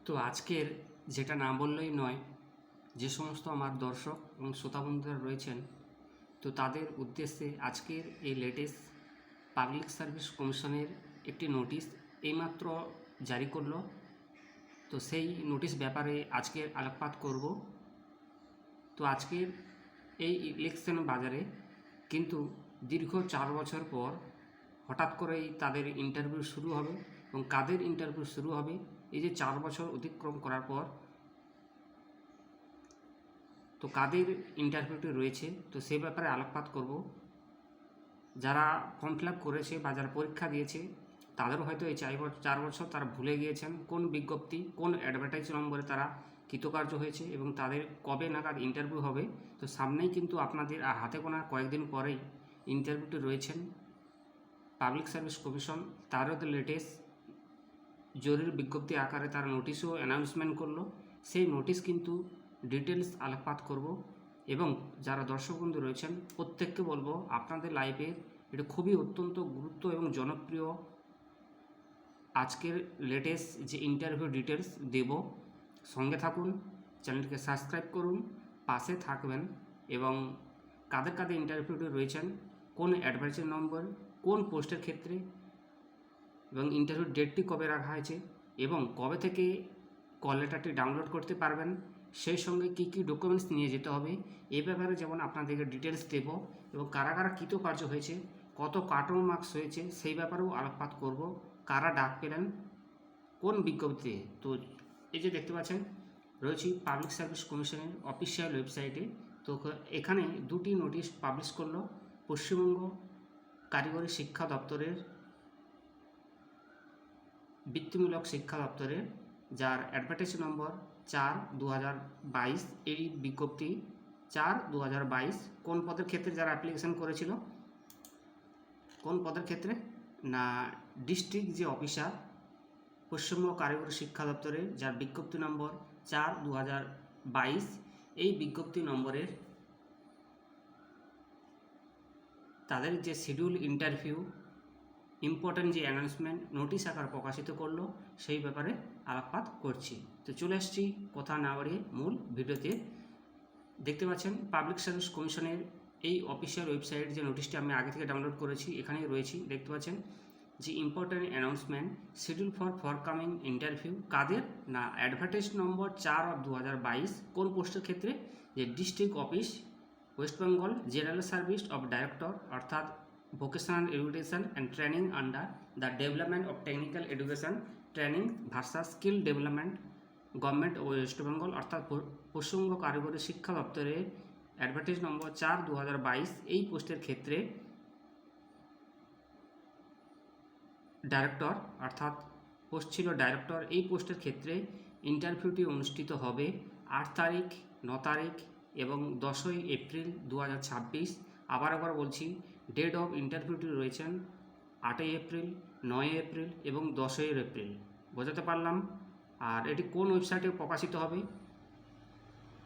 তো আজকের যেটা না বললেই নয়, যে সমস্ত আমার দর্শক এবং শ্রোতা বন্ধুরা রয়েছেন, তো তাদের উদ্দেশ্যে আজকের এই লেটেস্ট পাবলিক সার্ভিস কমিশনের একটি নোটিশ এইমাত্র জারি করলো। তো সেই নোটিশ ব্যাপারে আজকের আলোকপাত করব। তো আজকের এই ইলেকশন বাজারে কিন্তু দীর্ঘ 4 বছর পর হঠাৎ করেই তাদের ইন্টারভিউ শুরু হবে। এবং কাদের ইন্টারভিউ শুরু হবে এই যে 4 বছর অতিক্রম করার পর, তো কাদের ইন্টারভিউটি রয়েছে তো সে ব্যাপারে আলোকপাত করব। যারা ফর্ম ফিল আপ করেছে বা যারা পরীক্ষা দিয়েছে তাদেরও হয়তো এই 4 বছর তারা ভুলে গিয়েছেন কোন বিজ্ঞপ্তি, কোন অ্যাডভার্টাইজ নম্বরে তারা কৃতকার্য হয়েছে এবং তাদের কবে নাগাদ ইন্টারভিউ হবে। তো সামনেই কিন্তু আপনাদের আর হাতে গোনা কয়েকদিন পরেই ইন্টারভিউটি রয়েছেন। পাবলিক সার্ভিস কমিশন তারও তো লেটেস্ট জরুরি বিজ্ঞপ্তি আকারে তার নোটিশও অ্যানাউন্সমেন্ট করলো। সেই নোটিশ কিন্তু ডিটেলস আলোকপাত করব এবং যারা দর্শক বন্ধু রয়েছেন প্রত্যেককে বলবো আপনাদের লাইফে এটা খুবই অত্যন্ত গুরুত্ব এবং জনপ্রিয় আজকের লেটেস্ট যে ইন্টারভিউ ডিটেলস দেব। সঙ্গে থাকুন, চ্যানেলকে সাবস্ক্রাইব করুন, পাশে থাকবেন এবং কাদের কাদের ইন্টারভিউটি রয়েছেন, কোন অ্যাডভার্টাইজ নম্বর, কোন পোস্টের ক্ষেত্রে এবং ইন্টারভিউ ডেটটি কবে রাখা হয়েছে এবং কবে থেকে কল লেটারটি ডাউনলোড করতে পারবেন, সেই সঙ্গে কী কী ডকুমেন্টস নিয়ে যেতে হবে এই ব্যাপারে যেমন আপনাদেরকে ডিটেলস দেব এবং কারা কারা কৃতকার্য হয়েছে, কত কাটন মার্কস হয়েছে সেই ব্যাপারেও আলোকপাত করব। কারা ডাক পেলেন কোন বিজ্ঞপ্তিতে। তো এই যে দেখতে পাচ্ছেন রয়েছি পাবলিক সার্ভিস কমিশনের অফিসিয়াল ওয়েবসাইটে। তো এখানে দুটি নোটিশ পাবলিশ করলো পশ্চিমবঙ্গ কারিগরি শিক্ষা দপ্তরের, বৃত্তিমূলক শিক্ষা দপ্তরের, যার অ্যাডভার্টাইজ নম্বর 4/2022। এই বিজ্ঞপ্তি 4/2022 কোন পদের ক্ষেত্রে যারা অ্যাপ্লিকেশন করেছিল, কোন পদের ক্ষেত্রে না ডিস্ট্রিক্ট যে অফিসার পশ্চিমবঙ্গ কারিগরি শিক্ষা দপ্তরের, যার বিজ্ঞপ্তি নম্বর 4/2022। এই বিজ্ঞপ্তি নম্বরের তাদের যে শিডিউল ইন্টারভিউ ইম্পর্ট্যান্ট যে অ্যানাউন্সমেন্ট নোটিশ আকার প্রকাশিত করলো সেই ব্যাপারে আলোকপাত করছি। তো চলে আসছি কথা না বাড়িয়ে মূল ভিডিওতে। দেখতে পাচ্ছেন পাবলিক সার্ভিস কমিশনের এই অফিসিয়াল ওয়েবসাইট যে নোটিশটি আমি আগে থেকে ডাউনলোড করেছি এখানেই রয়েছি। দেখতে পাচ্ছেন যে important announcement schedule for coming interview কাদের না অ্যাডভার্টাইজ নম্বর 4/2022। কোন পোস্টের ক্ষেত্রে যে district office West Bengal general service of director অর্থাৎ vocational education and training under the development of technical education training versus skill development government West Bengal অর্থাৎ পশ্চিমবঙ্গ কারিগরি শিক্ষা দপ্তরের অ্যাডভার্টাইজ নম্বর 4/2022। এই পোস্টের ক্ষেত্রে ডাইরেক্টর অর্থাৎ পোস্ট ছিল ডাইরেক্টর। এই পোস্টের ক্ষেত্রে ইন্টারভিউটি অনুষ্ঠিত হবে 8 তারিখ, 9 তারিখ এবং 10ই এপ্রিল 2026। আবার বলছি ডেট অফ ইন্টারভিউটি রয়েছেন 8ই এপ্রিল, 9ই এপ্রিল এবং 10ই এপ্রিল। বোঝাতে পারলাম। আর এটি কোন ওয়েবসাইটে প্রকাশিত হবে,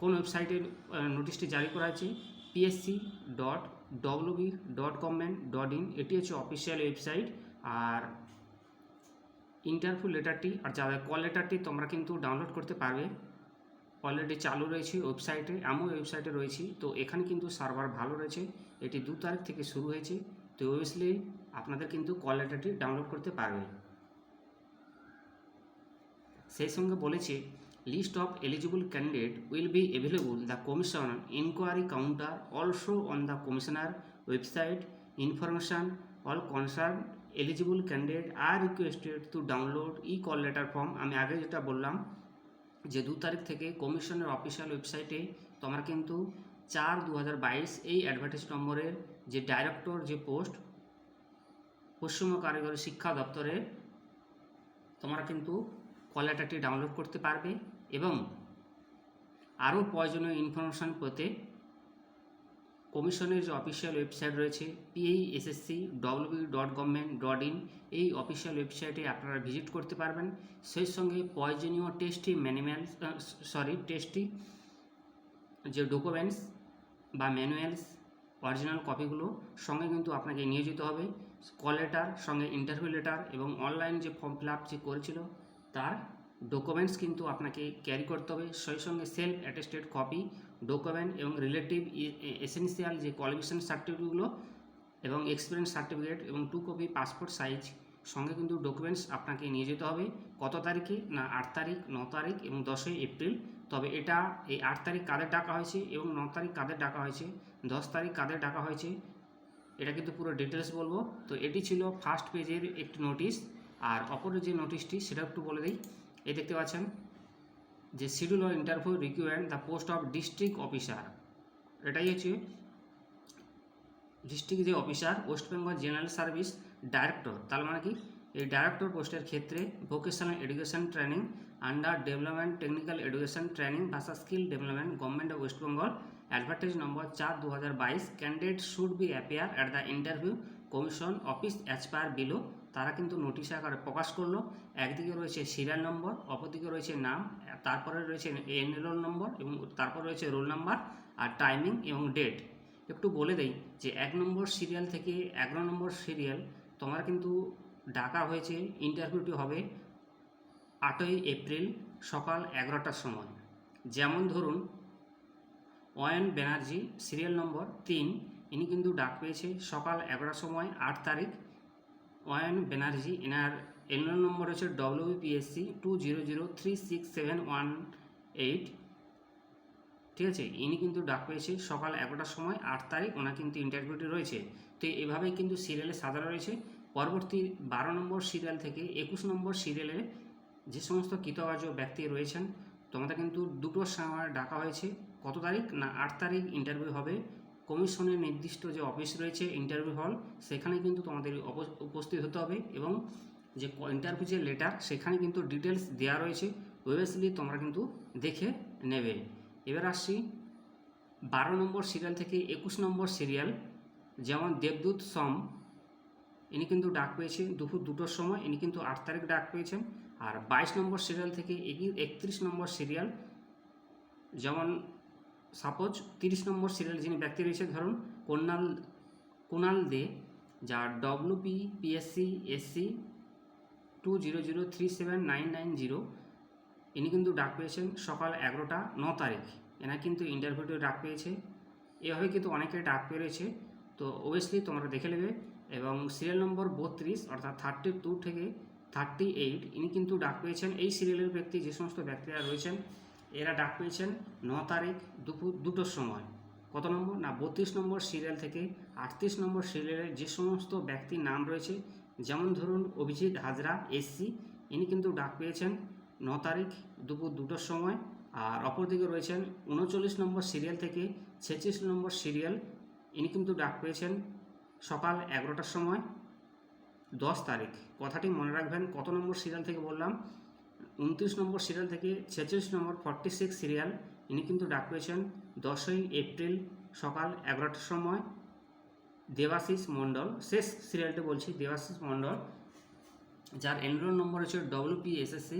কোন ওয়েবসাইটে নোটিশটি জারি করা হয়েছে, psc.wb.government.in। এটি হচ্ছে অফিসিয়াল ওয়েবসাইট। আর ইন্টারভিউ লেটারটি আর যাদের কল লেটারটি তোমরা কিন্তু ডাউনলোড করতে পারবে, অলরেডি চালু রয়েছে ওয়েবসাইটে। আমিও ওয়েবসাইটে রয়েছি। তো এখানে কিন্তু সার্ভার ভালো রয়েছে। এটি 2 তারিখ থেকে শুরু হয়েছে। তো অবভিয়াসলি আপনাদের কিন্তু কল লেটারটি ডাউনলোড করতে পারবে। সেই সঙ্গে বলেছে list of eligible candidate will be available the commission enquiry counter also on the commissioner website information all concern eligible candidate are requested to download call letter form. আমি আগে যেটা বললাম যে 2 তারিখ থেকে কমিশনের অফিসিয়াল ওয়েবসাইটে তোমরা কিন্তু 4/2022 এই অ্যাডভার্টাইজ নম্বরের যে ডাইরেক্টর যে পোস্ট পশ্চিমবঙ্গ কারিগরি শিক্ষা দপ্তরের তোমরা কিন্তু কল লেটারটি ডাউনলোড করতে পারবে এবং আরও প্রয়োজনীয় ইনফরমেশান পেতে কমিশনের যে অফিসিয়াল ওয়েবসাইট রয়েছে pissc.wb.government.in। এই অফিসিয়াল ওয়েবসাইটে আপনারা ভিজিট করতে পারবেন। সেই সঙ্গে প্রয়োজনীয় টেস্টি যে ডকুমেন্টস বা ম্যানুয়ালস অরিজিনাল কপিগুলো সঙ্গে কিন্তু আপনাকে নিয়ে যেতে হবে। কল লেটার সঙ্গে ইন্টারভিউ লেটার এবং অনলাইন যে ফর্ম ফিল আপ যে করেছিল তার ডকুমেন্টস কিন্তু আপনাকে ক্যারি করতে হবে, সেই সঙ্গে সেলফ অ্যাটেস্টেড কপি, ডকুমেন্ট এবং রিলেটিভ এসেনশিয়াল যে কোয়ালিফিকেশন সার্টিফিকেটগুলো এবং এক্সপিরিয়েন্স সার্টিফিকেট এবং 2 কপি পাসপোর্ট সাইজ সঙ্গে কিন্তু ডকুমেন্টস আপনাকে নিয়ে যেতে হবে। কত তারিখে? না 8 তারিখ, 9 তারিখ এবং 10ই এপ্রিল। তবে এটা এই 8 তারিখ কাদের ডাকা হয়েছে এবং 9 তারিখ কাদের ডাকা হয়েছে, 10 তারিখ কাদের ডাকা হয়েছে, এটা কিন্তু পুরো ডিটেলস বলবো। তো এটি ছিল ফার্স্ট পেজের একটি নোটিশ। আর অপরের যে নোটিশটি সেটা একটু বলে দিই। এই দেখতে পাচ্ছেন যে schedule of interview required the post of district officer, এটাই হচ্ছে ডিস্ট্রিক্ট যে officer West Bengal general service director. তার মানে কি, এই ডাইরেক্টর পোস্টের ক্ষেত্রে vocational education training under development technical education training ভাষা skill development government of West Bengal advertise number 4/2022 candidate should be appear at the interview commission office as per below. তারা কিন্তু notice আকারে প্রকাশ করলো। একদিকে রয়েছে সিরিয়াল নম্বর, অপরদিকে রয়েছে নাম, তারপরে রয়েছে এনরোল নম্বর এবং তারপর রয়েছে রোল নাম্বার আর টাইমিং এবং ডেট। একটু বলে দেই যে 1 নম্বর সিরিয়াল থেকে 11 নম্বর সিরিয়াল তোমার কিন্তু ডাকা হয়েছে। ইন্টারভিউটি হবে 8ই এপ্রিল সকাল 11টার সময়। যেমন ধরুন অয়ন ব্যানার্জি সিরিয়াল নম্বর 3, ইনি কিন্তু ডাক পেয়েছে সকাল 11টার সময় 8 তারিখ। অয়ন ব্যানার্জি, এনার এনরোল নম্বর হচ্ছে WBPSC 200367118, ঠিক আছে। ইনি কিন্তু ডাক পেয়েছে সকাল 11টার সময় 8 তারিখ, ওনার কিন্তু ইন্টারভিউটি রয়েছে। তো এভাবেই কিন্তু সিরিয়ালে সাজানো রয়েছে। পরবর্তী 12 নম্বর সিরিয়াল থেকে 21 নম্বর সিরিয়ালে যে সমস্ত কৃতকার্য ব্যক্তি রয়েছেন তোমাদের কিন্তু দুটোর সময় ডাকা হয়েছে। কত তারিখ? না 8 তারিখ ইন্টারভিউ হবে। কমিশনের নির্দিষ্ট যে অফিস রয়েছে ইন্টারভিউ হল, সেখানে কিন্তু তোমাদের উপস্থিত হতে হবে এবং যে ইন্টারভিউ যে লেটার সেখানে কিন্তু ডিটেলস দেওয়া রয়েছে, ওয়েবসাইটে তোমরা কিন্তু দেখে নেবে। এবার আসছি 12 নম্বর সিরিয়াল থেকে 21 নম্বর সিরিয়াল। যেমন দেবদূত সম, ইনি কিন্তু ডাক পেয়েছে দুপুর 2টোর সময়, ইনি কিন্তু 8 তারিখ ডাক পেয়েছেন। আর 22 নম্বর সিরিয়াল থেকে 31 নম্বর সিরিয়াল, যেমন সাপোজ 30 নম্বর সিরিয়াল যিনি ব্যক্তি রয়েছে ধরুন কুণাল দে, যার WBPSC SC 200379990, ইনি কিন্তু ডাক পেয়েছেন সকাল 11টা 9 তারিখ, এনার কিন্তু ইন্টারভিউতে ডাক পেয়েছে। এভাবে কিন্তু অনেকে ডাক পেয়েছে, তো অবভিয়াসলি তোমরা দেখে নেবে। এবং সিরিয়াল নম্বর 32 অর্থাৎ 32 থেকে 38, ইনি কিন্তু ডাক পেয়েছেন। এই সিরিয়ালের ব্যক্তি যে সমস্ত ব্যক্তিরা রয়েছেন এরা ডাক পেয়েছেন 9 তারিখ দুপুর 2টোর সময়। কত নম্বর? না 32 নম্বর সিরিয়াল থেকে 38 নম্বর সিরিয়ালের যে সমস্ত ব্যক্তির নাম রয়েছে, যেমন ধরুন অভিজিৎ হাজরা SC, ইনি কিন্তু ডাক পেয়েছেন 9 তারিখ দুপুর 2টোর সময়। আর অপরদিকে রয়েছেন 39 নম্বর সিরিয়াল থেকে 46 নম্বর সিরিয়াল, ইনি কিন্তু ডাক পেয়েছেন সকাল 11টার সময় 10 তারিখ। কথাটি মনে রাখবেন, কত নম্বর সিরিয়াল থেকে বললাম? 29 নম্বর সিরিয়াল থেকে 46 নম্বর 46 সিরিয়াল, ইনি কিন্তু ডাক পেয়েছেন 10ই এপ্রিল সকাল 11টার সময়। দেবাশিস মণ্ডল, শেষ সিরিয়ালটি বলছি, দেবাশিস মণ্ডল, যার এনরোল নম্বর হচ্ছে WPSSC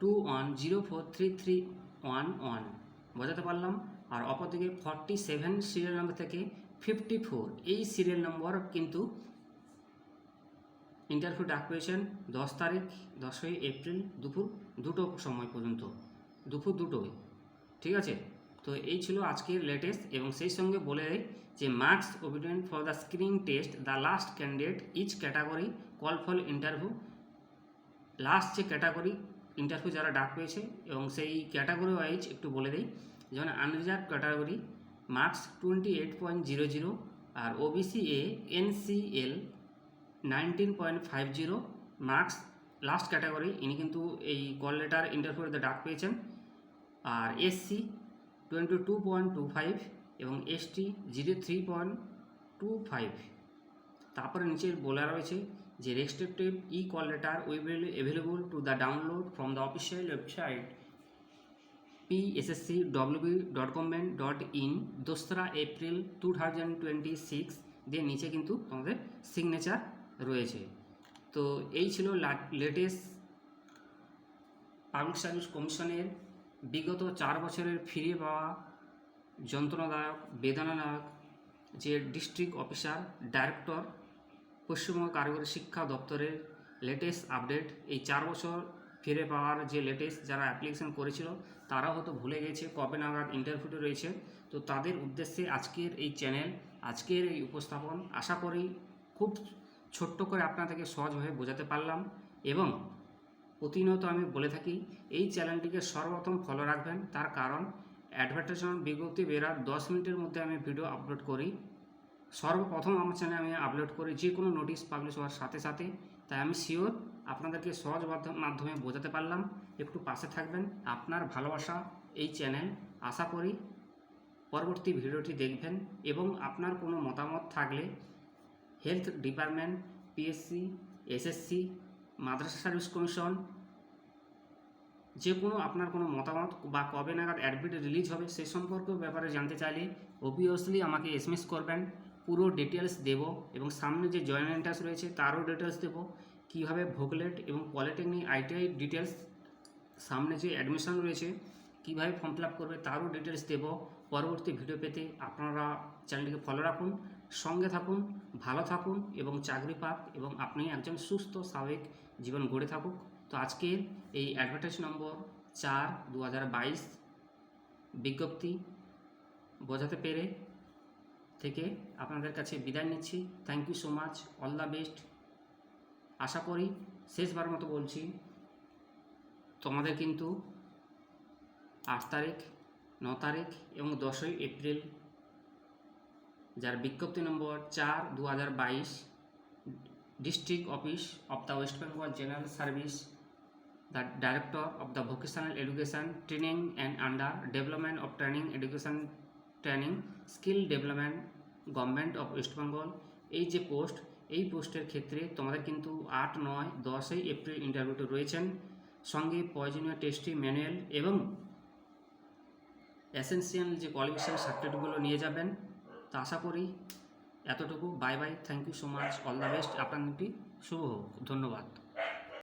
21043311, বোঝাতে পারলাম। আর অপরদিকে 47 সিরিয়াল নম্বর থেকে 54, এই সিরিয়াল নম্বর কিন্তু ইন্টারভিউ ডাক পেয়েছেন 10 তারিখ 10ই এপ্রিল দুপুর 2টো সময় পর্যন্ত, দুপুর 2টোয়, ঠিক আছে। তো এই ছিল আজকের লেটেস্ট। এবং সেই সঙ্গে বলে যে marks obedient for the screening test the last candidate each category call for interview. Last যে ক্যাটাগরি ইন্টারভিউ যারা ডাক পেয়েছে এবং সেই ক্যাটাগরি ওয়াইজ একটু বলে দিই। যেমন আনরিজার্ভ ক্যাটাগরি মার্কস 28.00, আর OBC A NCL 19.50 marks. Last category ইনি কিন্তু এই কল লেটার ইন্টারভিউতে ডাক পেয়েছেন। আর SC 22.25 এবং ST 03.25। তারপরে নিচে বলা রয়েছে যে restrictive call letter will be available to the download from the official website pssc.gov.in 2রা এপ্রিল 2026 দিয়ে নিচে কিন্তু তোমাদের সিগনেচার রয়েছে। তো এই ছিল লেটেস্ট পাবলিক সার্ভিস কমিশনের বিগত 4 বছরের ফিরে পাওয়া যন্ত্রণাদায়ক বেদনাদায়ক যে ডিস্ট্রিক্ট অফিসার ডাইরেক্টর পশ্চিমবঙ্গ কারিগরি শিক্ষা দপ্তরের লেটেস্ট আপডেট। এই 4 বছর ফিরে পাওয়ার যে লেটেস্ট যারা অ্যাপ্লিকেশন করেছিল তারাও হয়তো ভুলে গেছে কবে নাগাদ ইন্টারভিউটা রয়েছে। তো তাদের উদ্দেশ্যে আজকের এই চ্যানেল, আজকের এই উপস্থাপন আশা করি খুব ছোট্ট করে আপনাদেরকে সহজভাবে বোঝাতে পারলাম। এবং প্রতিনিয়ত আমি বলে থাকি এই চ্যানেলটিকে সর্বপ্রথম ফলো রাখবেন, তার কারণ অ্যাডভার্টাইজমেন্ট বিজ্ঞপ্তি বেরার 10 মিনিটের মধ্যে আমি ভিডিও আপলোড করি। সর্বপ্রথম আমার চ্যানেলে আমি আপলোড করি যে কোনো নোটিশ পাবলিশ হওয়ার সাথে সাথে। তাই আমি শিওর আপনাদেরকে সহজ মাধ্যমে বোঝাতে পারলাম। একটু পাশে থাকবেন, আপনার ভালোবাসা এই চ্যানেল। আশা করি পরবর্তী ভিডিওটি দেখবেন এবং আপনার কোনো মতামত থাকলে হেলথ ডিপার্টমেন্ট, পিএসসি, এসএসসি, মাদ্রাসা সার্ভিস কমিশন, যে কোনো আপনার কোনো মতামত বা কবে নাগাদ অ্যাডমিট রিলিজ হবে সে সম্পর্কে ব্যাপারে জানতে চাইলে অবভিয়াসলি আমাকে এসএমএস করবেন। পুরো ডিটেলস দেব এবং সামনে যে জয়েন্ট এন্ট্রান্স রয়েছে তারও ডিটেলস দেব, কীভাবে ভোকলেট এবং পলিটেকনিক আইটিআই ডিটেলস, সামনে যে অ্যাডমিশন রয়েছে কীভাবে ফর্ম ফিল আপ করবে তারও ডিটেলস দেব। পরবর্তী ভিডিও পেতে আপনারা চ্যানেলটিকে ফলো রাখুন, সঙ্গে থাকুন, ভালো থাকুন এবং চাকরি পাক এবং আপনি একজন সুস্থ স্বাভাবিক জীবন গড়ে থাকুক। তো আজকের এই অ্যাডভার্টাইজ নম্বর 4/2022 বিজ্ঞপ্তি বোঝাতে পেরে থেকে আপনাদের কাছে বিদায় নিচ্ছি। Thank you so much, all the best. আশা করি শেষবার মতো বলছি, তোমাদের কিন্তু 8 তারিখ, 9 তারিখ এবং 10ই এপ্রিল যার বিজ্ঞপ্তি নম্বর 4/2022 district office of the West Bengal general service, the Director of the Vocational Education Training and Under Development of Training Education Training Skill Development government of West Bengal, এই যে পোস্ট, এই পোস্টের ক্ষেত্রে তোমাদের কিন্তু 8, 9, 10ই এপ্রিল ইন্টারভিউতে রয়েছেন। সঙ্গে প্রয়োজনীয় টেস্টি ম্যানুয়াল এবং এসেনশিয়াল যে কোয়ালিফিকেশন সার্টিফিকেটগুলো নিয়ে যাবেন। তো আশা করি এতটুকু। Bye bye, thank you so much, all the best. আপনার দিনটি শুভ হোক। ধন্যবাদ।